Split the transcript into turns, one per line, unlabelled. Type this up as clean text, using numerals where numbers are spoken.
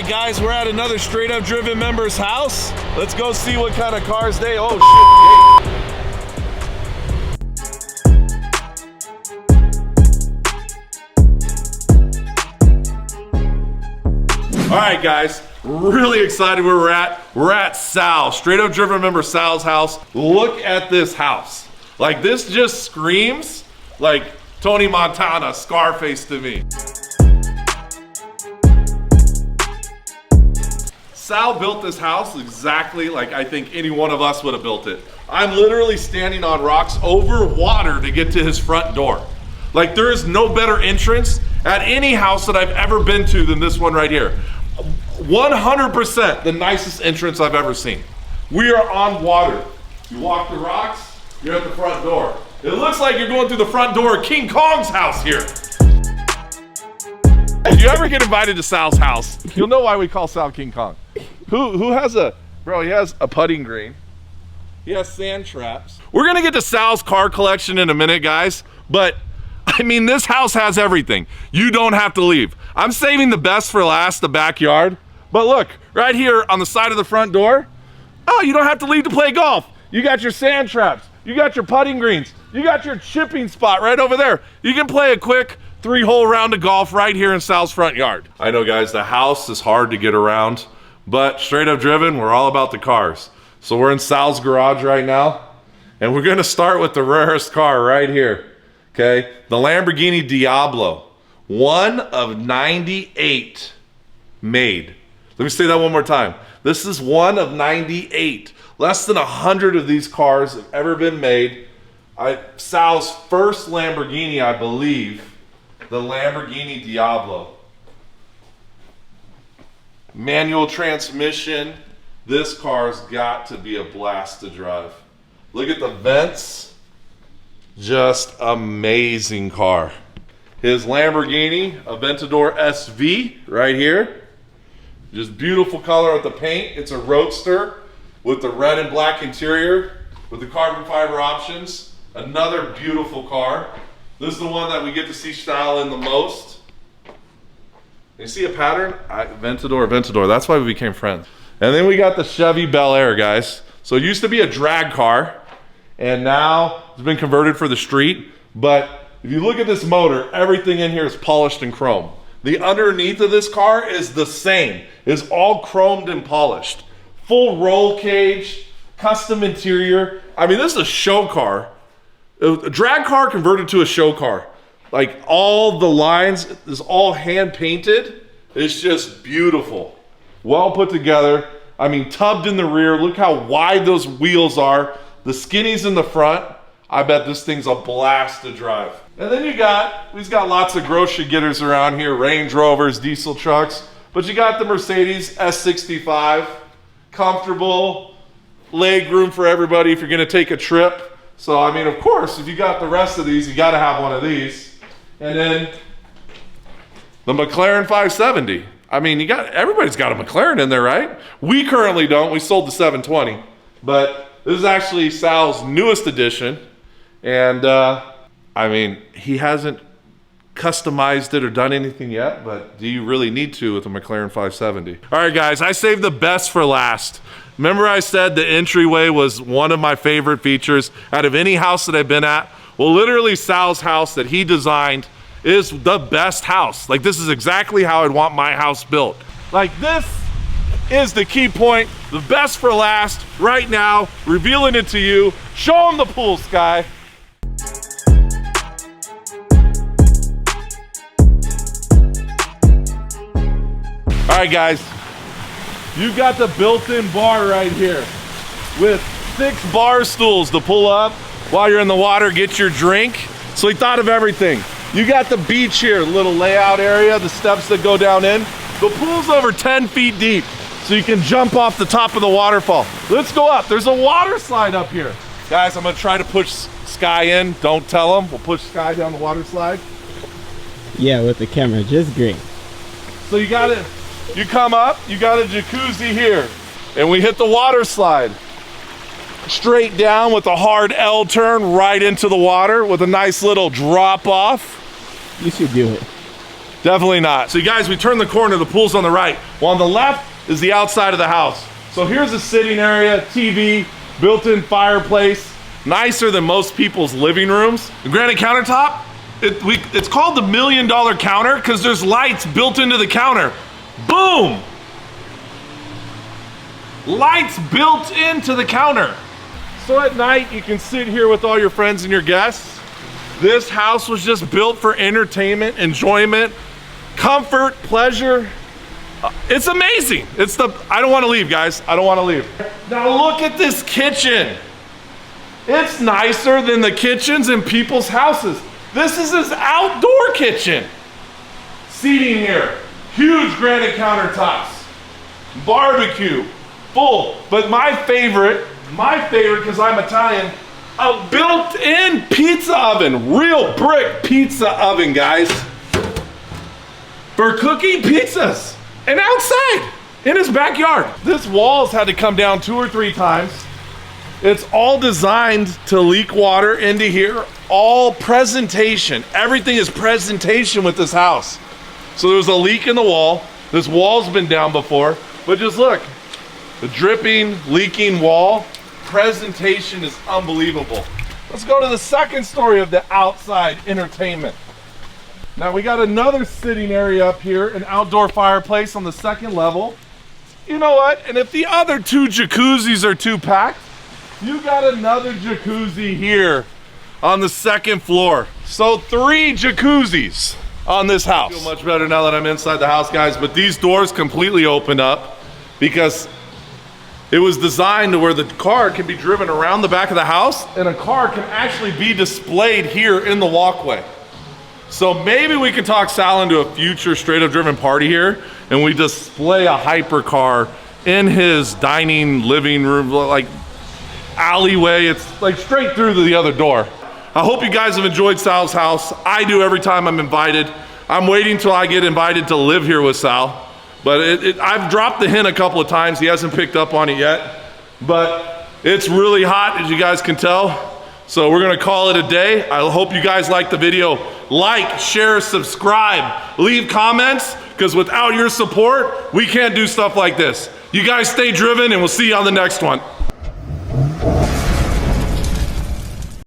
right, guys, we're at another Straight Up Driven Members house. Let's go see what kind of cars they. Oh shit. All right, guys, really excited where we're at. We're at Sal, Straight Up Driven Member Sal's house. Look at this house. Like, this just screams like Tony Montana, Scarface to me. Sal built this house exactly like I think any one of us would have built it. I'm literally standing on rocks over water to get to his front door. Like, there is no better entrance at any house that I've ever been to than this one right here. 100% the nicest entrance I've ever seen. We are on water. You walk the rocks, you're at the front door. It looks like you're going through the front door of King Kong's house here. If you ever get invited to Sal's house, you'll know why we call Sal King Kong. Who has a, bro, he has a putting green. He has sand traps. We're gonna get to Sal's car collection in a minute, guys, but I mean, this house has everything. You don't have to leave. I'm saving the best for last, the backyard. But look, right here on the side of the front door, oh, you don't have to leave to play golf. You got your sand traps, you got your putting greens, you got your chipping spot right over there. You can play a quick 3-hole round of golf right here in Sal's front yard. I know, guys, the house is hard to get around, but Straight Up Driven, we're all about the cars. So we're in Sal's garage right now, and we're gonna start with the rarest car right here, okay? The Lamborghini Diablo, 1 of 98 made. Let me say that one more time. This is 1 of 98. Less than 100 of these cars have ever been made. Sal's first Lamborghini, I believe, the Lamborghini Diablo. Manual transmission. This car's got to be a blast to drive. Look at the vents. Just amazing car. His Lamborghini Aventador SV right here. Just beautiful color with the paint. It's a roadster with the red and black interior with the carbon fiber options. Another beautiful car. This is the one that we get to see Sal in the most. You see a pattern? Aventador. That's why we became friends. And then we got the Chevy Bel Air, guys. So it used to be a drag car, and now it's been converted for the street. But if you look at this motor, everything in here is polished and chrome. The underneath of this car is the same. It's all chromed and polished. Full roll cage, custom interior. I mean, this is a show car. A drag car converted to a show car. Like, all the lines is all hand painted. It's just beautiful. Well put together. I mean, tubbed in the rear. Look how wide those wheels are. The skinnies in the front. I bet this thing's a blast to drive. And then we've got lots of grocery getters around here. Range Rovers, diesel trucks. But you got the Mercedes S65. Comfortable. Leg room for everybody if you're gonna take a trip. So, I mean, of course, if you got the rest of these, you gotta have one of these. And then the McLaren 570. I mean, everybody's got a McLaren in there, right? We currently don't. We sold the 720. But this is actually Sal's newest edition. And, I mean, he hasn't customized it or done anything yet, but do you really need to with a McLaren 570? All right, guys, I saved the best for last. Remember I said the entryway was one of my favorite features out of any house that I've been at? Well, literally Sal's house that he designed is the best house. Like, this is exactly how I'd want my house built. Like, this is the key point, the best for last, right now, revealing it to you. Show him the pool, Sky. All right, guys, you got the built-in bar right here with 6 bar stools to pull up while you're in the water, get your drink. So we thought of everything. You got the beach here, little layout area, the steps that go down in. The pool's over 10 feet deep, so you can jump off the top of the waterfall. Let's go up. There's a water slide up here. Guys, I'm gonna try to push Sky in. Don't tell him. We'll push Sky down the water slide.
Yeah, with the camera, just great.
So you come up, you got a jacuzzi here, and we hit the water slide. Straight down with a hard L turn right into the water with a nice little drop off.
You should do it.
Definitely not. So you guys, we turn the corner, the pool's on the right. Well, on the left is the outside of the house. So here's a sitting area, TV, built-in fireplace, nicer than most people's living rooms. The granite countertop, it's called the $1 million counter because there's lights built into the counter. Boom! Lights built into the counter. So at night, you can sit here with all your friends and your guests. This house was just built for entertainment, enjoyment, comfort, pleasure. It's amazing. I don't want to leave, guys. I don't want to leave. Now look at this kitchen. It's nicer than the kitchens in people's houses. This is his outdoor kitchen. Seating here, huge granite countertops, barbecue, full. But my favorite, because I'm Italian, a built-in pizza oven, real brick pizza oven, guys, for cooking pizzas. And outside, in his backyard. This wall's had to come down 2 or 3 times. It's all designed to leak water into here. All presentation. Everything is presentation with this house. So there's a leak in the wall. This wall's been down before, but just look. The dripping, leaking wall. Presentation is unbelievable. Let's go to the second story of the outside entertainment. Now we got another sitting area up here, an outdoor fireplace on the second level. You know what? And if the other 2 jacuzzis are too packed, you got another jacuzzi here on the second floor. So 3 jacuzzis on this house. I feel much better now that I'm inside the house, guys, but these doors completely open up because it was designed to where the car can be driven around the back of the house and a car can actually be displayed here in the walkway. So maybe we can talk Sal into a future Straight Up Driven party here and we display a hypercar in his dining living room, like alleyway. It's like straight through to the other door. I hope you guys have enjoyed Sal's house. I do every time I'm invited. I'm waiting till I get invited to live here with Sal. But I've dropped the hint a couple of times. He hasn't picked up on it yet. But it's really hot, as you guys can tell. So we're gonna call it a day. I hope you guys liked the video. Like, share, subscribe, leave comments, because without your support, we can't do stuff like this. You guys stay driven and we'll see you on the next one.